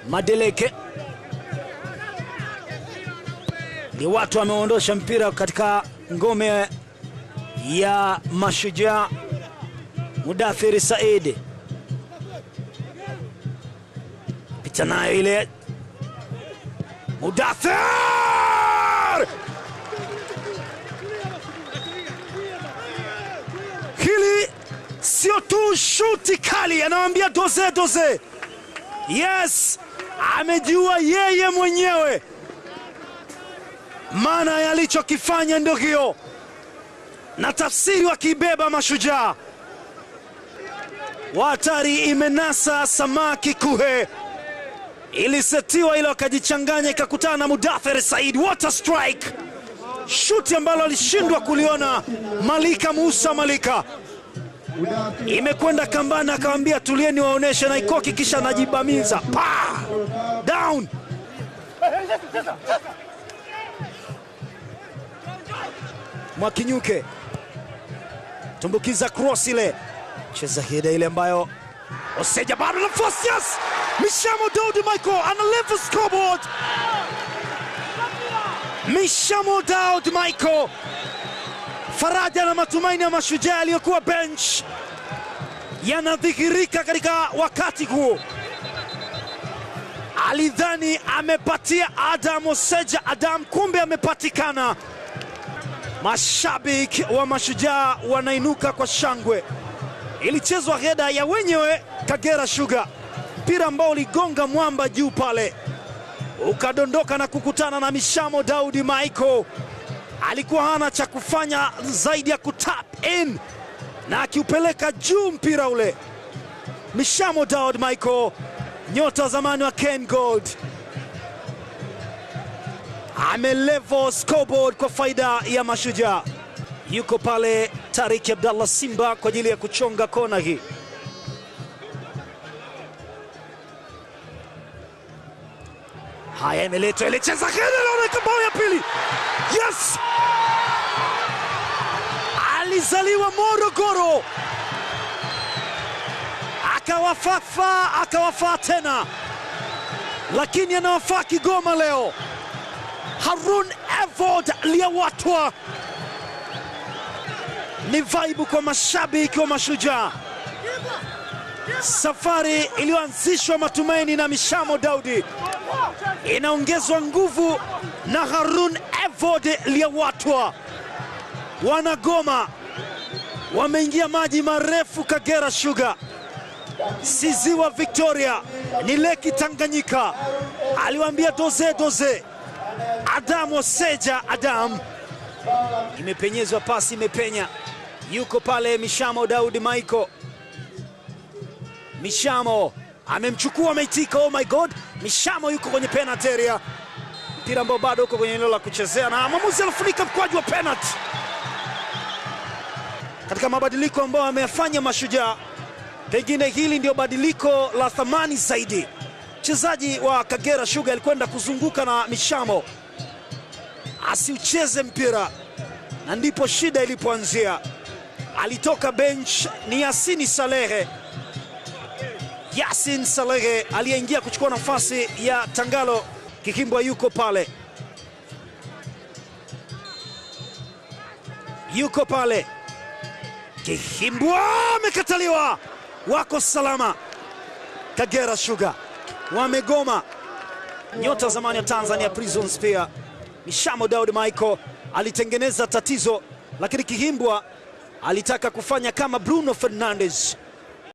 Madeleke ndio watu wameondosha mpira katika ngome ya Mashujaa. Mudathir Said pita nayo ile, Mudathir hili sio tu shuti kali, anawaambia doze doze. Yes, amejua yeye mwenyewe maana ya alichokifanya ndio hiyo, na tafsiri wakibeba Mashujaa. Watari imenasa samaki kuhe, ilisetiwa ile wakajichanganya, ikakutana na Mudathir Said. What a strike! Shuti ambalo alishindwa kuliona Malika Musa Malika, imekwenda kambani, akamwambia tulieni waoneshe, na ikoki kisha najibamiza pa down. Mwakinyuke tumbukiza cross ile, cheza hida ile ambayo Oseja bado nafasi. Yes, Mishamo Daudi Michael ana level scoreboard. Mishamo Daudi Michael, faraja na matumaini ya Mashujaa aliyokuwa bench yanadhihirika katika wakati huo. Alidhani amepatia Adam Oseja Adam, kumbe amepatikana. Mashabiki wa Mashujaa wanainuka kwa shangwe. Ilichezwa heda ya wenyewe Kagera Sugar, mpira ambao uligonga mwamba juu pale, ukadondoka na kukutana na Mishamo Daudi Michael. Alikuwa hana cha kufanya zaidi ya kutap in na akiupeleka juu mpira ule. Mishamo Daudi Michael, nyota wa zamani wa Ken Gold, amelevel scoreboard kwa faida ya Mashujaa. Yuko pale Tariq Abdallah Simba kwa ajili ya kuchonga kona hii. Haya, imeletwa ile, cheza kile, bao ya pili. Yes, alizaliwa Morogoro, akawafaa tena, lakini anawafaa Kigoma leo. Harun Evod Liawatwa, ni vaibu kwa mashabiki wa Mashujaa. Safari iliyoanzishwa matumaini na Mishamo Daudi inaongezwa nguvu na Harun Evod Liawatwa. Wanagoma wameingia maji marefu Kagera Sugar, si ziwa Victoria, ni leki Tanganyika. Aliwaambia doze doze. Adam Oseja Adam, imepenyezwa pasi, imepenya. Yuko pale Mishamo Daudi Michael. Mishamo amemchukua, ameitika. Oh my God, Mishamo yuko kwenye penalty area, mpira ambao bado uko kwenye eneo la kuchezea, na mwamuzi alifunika mkwaju wa penalty. Katika mabadiliko ambayo ameyafanya Mashujaa, pengine hili ndio badiliko la thamani zaidi. Mchezaji wa Kagera Sugar alikwenda kuzunguka na Mishamo asiucheze mpira, na ndipo shida ilipoanzia. Alitoka bench ni Yasin Salehe. Yasin Salehe aliyeingia kuchukua nafasi ya Tangalo Kikimbwa. Yuko pale, yuko pale Kikimbwa, amekataliwa. Wako salama Kagera Sugar, wamegoma. Nyota zamani ya Tanzania Prisons pia Mishamo Daudi Michael alitengeneza tatizo, lakini Kihimbwa alitaka kufanya kama Bruno Fernandes.